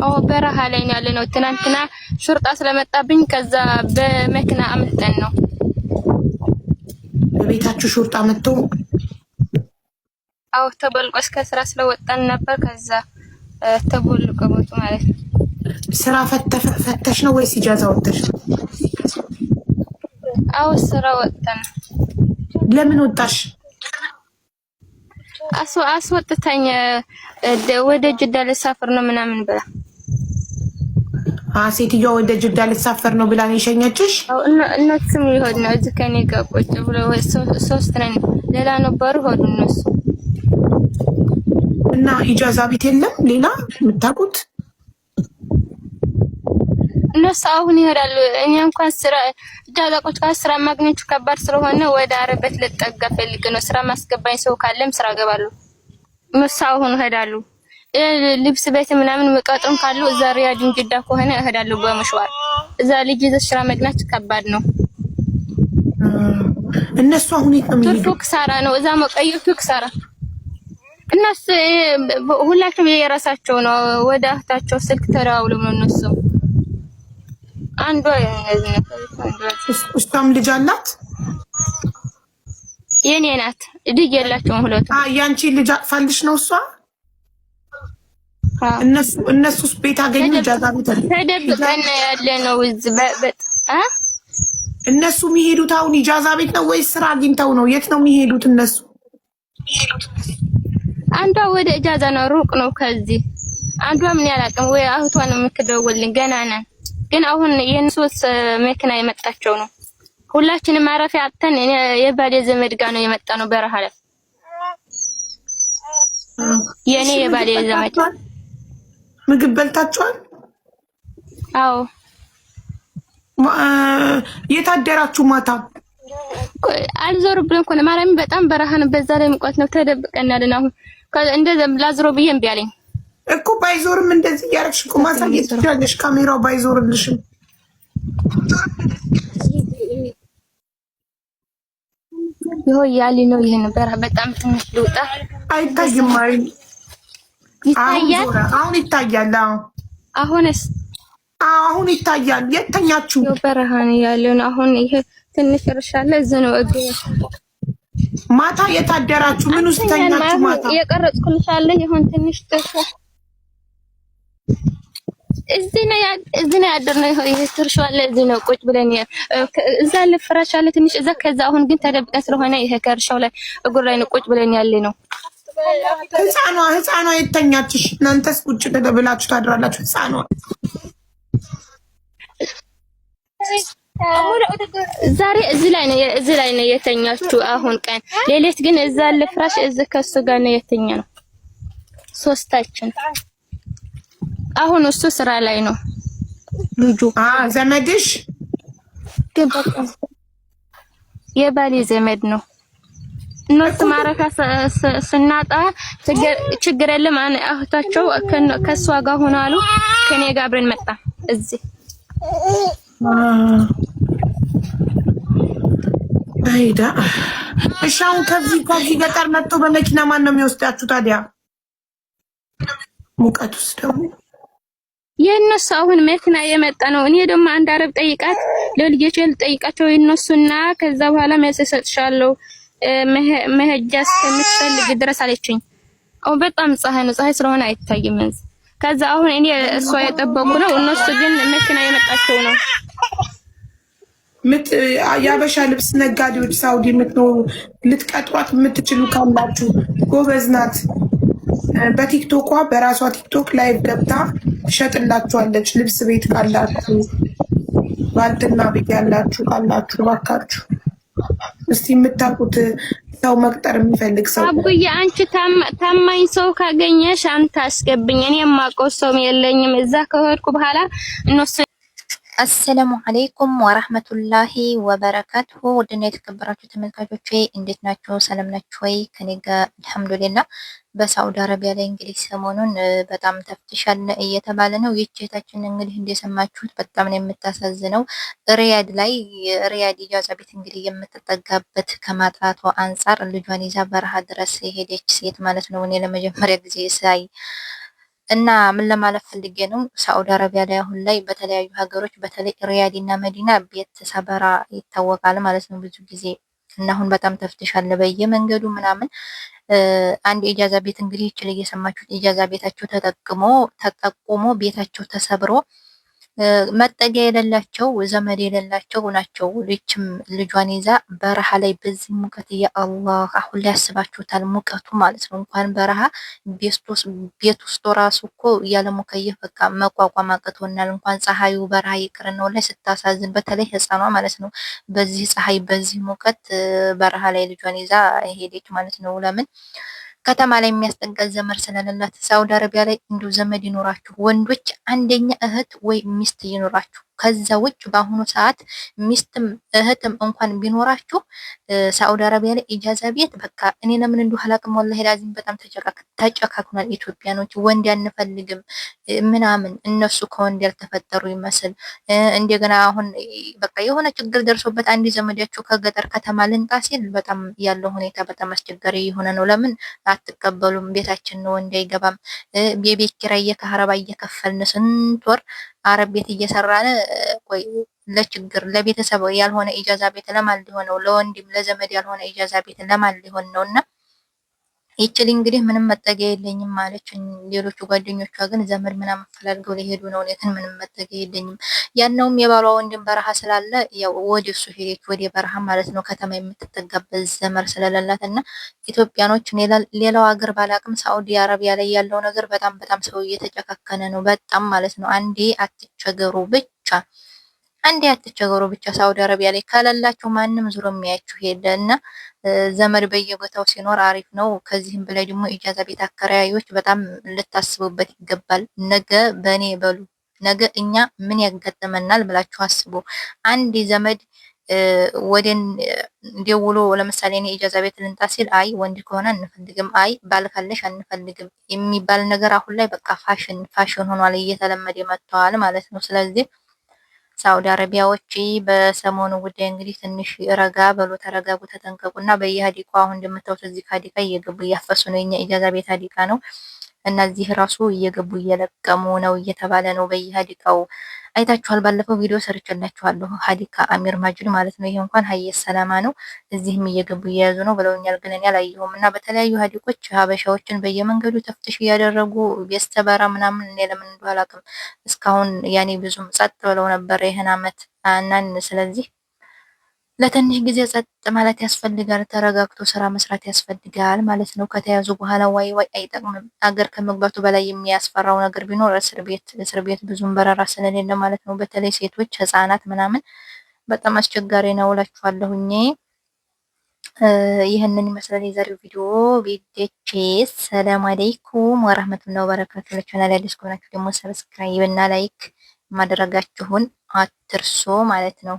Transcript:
አዎ በረሃ ላይ ነው ያለነው። ትናንትና ሹርጣ ስለመጣብኝ ከዛ በመኪና አምልጠን ነው። በቤታችሁ ሹርጣ መጥቶ? አዎ ተበልቆ እስከ ስራ ስለወጣን ነበር። ከዛ ተበልቆ ሞቱ ማለት ነው። ስራ ፈተሽ ነው ወይስ ኢጃዛ ወጥተሽ? አዎ ስራ ወጣን። ለምን ወጣሽ? አስወጥታኝ ወደ ጅዳ ልሳፍር ነው ምናምን ብላ። ሴትዮዋ ወደ ጅዳ ልሳፈር ነው ብላ ነው የሸኘችሽ? አዎ እነሱም ይሆን ነው እዚህ ከኔ ጋር ቁጭ ብሎ ሶስት ነን። ሌላ ነበሩ ሆዱ እነሱ እና ኢጃዛ ቤት የለም ሌላ የምታውቁት? እነሱ አሁን ይሄዳሉ። እኔ እንኳን ስራ ኢጃዛ ቁጭ ካለ ስራ ማግኘቱ ከባድ ስለሆነ ወደ አረበት ልጠጋ ፈልግ ነው። ስራ ማስገባኝ ሰው ካለም ስራ ገባሉ። እነሱ አሁን ይሄዳሉ። ልብስ ቤት ምናምን መቀጠም ካሉ እዛ ሪያድ ጅዳ ከሆነ እሄዳለሁ በመሽዋር። እዛ ልጅ ይዘሽ ስራ መግናት ከባድ ነው። እነሱ አሁን የት ነው የሚሄዱት? ትርፉ ክሳራ ነው። እዛ መቀየቱ ክሳራ። እነሱ ሁላችሁም የራሳቸው ነው። ወደ እህታቸው ስልክ ተደዋውለው ነው እነሱ። አንዷ እሷም ልጅ አላት? የኔ ናት። ልጅ የላቸውም ሁለቱም። ያንቺ ልጅ አቅፋልሽ ነው እሷ? እነሱስ ቤት አገኙ? ኢጃዛ ቤት ተደብቀን ያለ ነው እዚህ እነሱ የሚሄዱት አሁን ኢጃዛ ቤት ነው ወይስ ስራ አግኝተው ነው? የት ነው የሚሄዱት እነሱ? አንዷ ወደ ኢጃዛ ነው፣ ሩቅ ነው ከዚህ። አንዷ ምን ያላቅም ወይ አህቷን የምትደውልልኝ ገና ነን። ግን አሁን የነሱስ መኪና የመጣቸው ነው። ሁላችንም ማረፊያ አጥተን የባሌ ዘመድ ጋር ነው የመጣ ነው በረሃ ላይ። የኔ የባሌ ዘመድ ምግብ በልታችኋል? አዎ። የታደራችሁ ማታ? አልዞርብን እኮ ነው ማርያም፣ በጣም በረሃ ነው። በዛ ላይ ሙቀት ነው። ተደብቀን ያለን አሁን እንደዛ ላዝሮ ብዬ እምቢ አለኝ እኮ። ባይዞርም እንደዚህ እያደረግሽ እኮ ማሳየት ትችላለሽ። ካሜራው ባይዞርልሽም ይኸው ያሊ ነው። ይሄን በረሃ በጣም ትንሽ ልውጣ። አይታይም ማሪ? ይታያል። አሁን ይታያል። አሁንስ? አሁን ይታያል። የተኛችሁ በረሃ ነው ያለውን። አሁን ይሄ ትንሽ እርሻለ እዚህ ነው እግሬ። ማታ የታደራችሁ ምን ውስጥ ተኛችሁ? ማታ የቀረጽኩልሽ አለ። ይሁን ትንሽ ጥፋ እዚህ ነው ያደርነው። ይሄ ትርሻው አለ። እዚህ ነው ቁጭ ብለን እዛ ለፍራሽ አለ ትንሽ እዛ። ከዛ አሁን ግን ተደብቀን ስለሆነ ይሄ ከርሻው ላይ እጉር ላይ ነው ቁጭ ብለን ያለ ነው። ህፃኗ የተኛችሽ? እናንተስ ቁጭ ብላችሁ ታድራላችሁ? ህፃኗ ዛሬ እዚህ ላይ ነው የተኛችሁ። አሁን ቀን ሌሊት ግን እዛ ለፍራሽ እዚህ ከሱ ጋር ነው የተኛ ነው ሶስታችን። አሁን እሱ ስራ ላይ ነው ልጁ። ዘመድሽ? የባሌ ዘመድ ነው። እነሱ ማረፊያ ስናጣ ችግር የለም እህታቸው ከሷ ጋር ሆናሉ። ከኔ ጋር አብረን መጣ እዚህ። አይዳ እሺ። አሁን ከዚህ ገጠር መጥቶ በመኪና ማን ነው የሚወስዳችሁ ታዲያ? ሙቀቱስ ደግሞ የነሱ አሁን መኪና የመጣ ነው። እኔ ደግሞ አንድ አረብ ጠይቃት ለልጆቼ ልጠይቃቸው የነሱና ከዛ በኋላ መልስ እሰጥሻለሁ መሄጃ እስከምትፈልግ ድረስ አለችኝ። አሁን በጣም ፀሐይ ነው። ፀሐይ ስለሆነ አይታይም። ከዛ አሁን እኔ እሷ የጠበቁ ነው። እነሱ ግን መኪና የመጣቸው ነው። የአበሻ ልብስ ነጋዴዎች ሳውዲ የምትኖሩ ልትቀጥሯት የምትችሉ ካላችሁ ጎበዝ ናት። በቲክቶኳ በራሷ ቲክቶክ ላይቭ ገብታ ትሸጥላችኋለች። ልብስ ቤት ካላችሁ፣ ባልትና ቤት ያላችሁ ካላችሁ ባካችሁ እስቲ የምታውቁት ሰው መቅጠር የሚፈልግ ሰው አቡዬ፣ አንቺ ታማኝ ሰው ካገኘሽ አንተ አስገብኝ። እኔ የማውቀው ሰው የለኝም። እዛ ከሄድኩ በኋላ እነሱ አሰላሙ አለይኩም ወራህመቱላሂ ወበረካቱሁ። ውድና የተከበራችሁ ተመልካቾቼ እንዴት ናችሁ? ሰላም ናችሁ ወይ? ከኔ ጋር አልሐምዱሊላህ። በሳውዲ አረቢያ ላይ እንግዲህ ሰሞኑን በጣም ተፍትሻል እየተባለ ነው። ይህችታችን እንግዲህ እንደሰማችሁት በጣም ነው የምታሳዝነው። ሪያድ ላይ ሪያድ ኢጃዛ ቤት እንግዲህ የምትጠጋበት ከማጣቷ አንጻር ልጇን ይዛ በረሃ ድረስ የሄደች ሴት ማለት ነው። እኔ ለመጀመሪያ ጊዜ ሳይ እና ምን ለማለት ፈልጌ ነው፣ ሳዑዲ አረቢያ ላይ አሁን ላይ በተለያዩ ሀገሮች በተለይ ሪያድ እና መዲና ቤት ሰበራ ይታወቃል ማለት ነው ብዙ ጊዜ። እና አሁን በጣም ተፍትሻል በየመንገዱ ምናምን። አንድ የኢጃዛ ቤት እንግዲህ ይችል እየሰማችሁት ኢጃዛ ቤታቸው ተጠቁሞ ቤታቸው ተሰብሮ መጠጊያ የሌላቸው ዘመድ የሌላቸው ናቸው። ልጅም ልጇን ይዛ በረሃ ላይ በዚህ ሙቀት አላህ አሁን ላይ ያስባችሁታል ሙቀቱ ማለት ነው። እንኳን በረሃ ቤት ውስጥ ራሱ እኮ ያለ ሙከየፍ በቃ መቋቋም አቅቶናል። እንኳን ፀሐዩ በረሃ ይቅር ነው ላይ ስታሳዝን፣ በተለይ ህፃኗ ማለት ነው። በዚህ ፀሐይ በዚህ ሙቀት በረሃ ላይ ልጇን ይዛ ሄደች ማለት ነው። ለምን ከተማ ላይ የሚያስጠጋት ዘመድ ስለሌላት። ሳውዲ አረቢያ ላይ እንዲሁ ዘመድ ይኖራችሁ ወንዶች አንደኛ እህት ወይ ሚስት ይኖራችሁ። ከዛ ውጭ በአሁኑ ሰዓት ሚስትም እህትም እንኳን ቢኖራችሁ ሳውዲ አረቢያ ላይ ኢጃዛ ቤት በቃ እኔ ለምን እንደው አላቅም ወላሂ ላዚም በጣም ተጨካክኗል። ኢትዮጵያኖች ወንድ አንፈልግም ምናምን እነሱ ከወንድ ያልተፈጠሩ ይመስል እንደገና አሁን በቃ የሆነ ችግር ደርሶበት አንድ ዘመዳቸው ከገጠር ከተማ ልንጣ ሲል በጣም ያለው ሁኔታ በጣም አስቸጋሪ የሆነ ነው። ለምን አትቀበሉም? ቤታችን ነው ወንድ አይገባም። የቤት ኪራይ የካህረባ እየከፈልን ስንት ወር አረብ ቤት እየሰራን ቆይ ለችግር ለቤተሰብ ያልሆነ ኢጃዛ ቤት ለማን ሊሆነው? ለወንድም ለዘመድ ያልሆነ ኢጃዛ ቤት ለማን ሊሆን ነው? እና ይችል እንግዲህ ምንም መጠጊያ የለኝም ማለች። ሌሎቹ ጓደኞቿ ግን ዘመድ ምናምን ፈላልገው ሊሄዱ ነው። እኔ ግን ምንም መጠጊያ የለኝም። ያነውም የባሏ ወንድም በረሃ ስላለ ያው ወደ እሱ ሄደች፣ ወደ በረሃ ማለት ነው። ከተማ የምትጠጋበት ዘመድ ስለሌላት እና ኢትዮጵያኖች ሌላው ሀገር ባላቅም ሳኡዲ አረቢያ ላይ ያለው ነገር በጣም በጣም ሰው እየተጨካከነ ነው። በጣም ማለት ነው። አንዴ አትቸገሩ ብቻ አንዴ አትቸገሩ ብቻ። ሳኡዲ አረቢያ ላይ ከሌላችሁ ማንም ዙሮ የሚያችሁ ሄደ እና ዘመድ በየቦታው ሲኖር አሪፍ ነው። ከዚህም በላይ ደግሞ ኢጃዛ ቤት አከራዮች በጣም ልታስቡበት ይገባል። ነገ በእኔ በሉ ነገ እኛ ምን ያጋጥመናል ብላችሁ አስቡ። አንድ ዘመድ ወደን ደውሎ ለምሳሌ እኔ ኢጃዛ ቤት ልንጣ ሲል አይ ወንድ ከሆነ አንፈልግም፣ አይ ባል ካለሽ አንፈልግም የሚባል ነገር አሁን ላይ በቃ ፋሽን ሆኗል፣ እየተለመደ መጥተዋል ማለት ነው። ስለዚህ ሳውዲ አረቢያዎች በሰሞኑ ጉዳይ እንግዲህ ትንሽ ረጋ በሎ፣ ተረጋጉ፣ ተጠንቀቁና በየሀዲቃው አሁን እንደምታዩት እዚህ ከሀዲቃ እየገቡ እያፈሱ ነው። የኛ ኢጃዛ ቤት ሀዲቃ ነው እና እዚህ ራሱ እየገቡ እየለቀሙ ነው እየተባለ ነው በየሀዲቃው። አይታችኋል። ባለፈው ቪዲዮ ሰርችላችኋለሁ። ሀዲካ አሚር ማጅድ ማለት ነው። ይሄ እንኳን ሀየ ሰላማ ነው። እዚህም እየገቡ እየያዙ ነው ብለውኛል፣ ግን እኔ አላየሁም። እና በተለያዩ ሀዲቆች ሀበሻዎችን በየመንገዱ ተፍትሽ እያደረጉ ቤስተበራ ምናምን እኔ ለምን እንደሆነ አላውቅም። እስካሁን ያኔ ብዙም ጸጥ ብለው ነበር ይህን አመት እናን ስለዚህ ለትንሽ ጊዜ ጸጥ ማለት ያስፈልጋል። ተረጋግቶ ስራ መስራት ያስፈልጋል ማለት ነው። ከተያዙ በኋላ ዋይ ዋይ አይጠቅምም። አገር ከመግባቱ በላይ የሚያስፈራው ነገር ቢኖር እስር ቤት ብዙም በረራ ስለሌለ ማለት ነው። በተለይ ሴቶች፣ ህፃናት ምናምን በጣም አስቸጋሪ ነው እላችኋለሁኝ። ይህንን ይመስላል የዛሬው ቪዲዮ ቤቴቼ። ሰላም አለይኩም ወራህመቱላሂ ወበረካቱ። ለቻናል አዲስ ከሆናችሁ ደግሞ ሰብስክራይብ እና ላይክ ማድረጋችሁን አትርሱ ማለት ነው።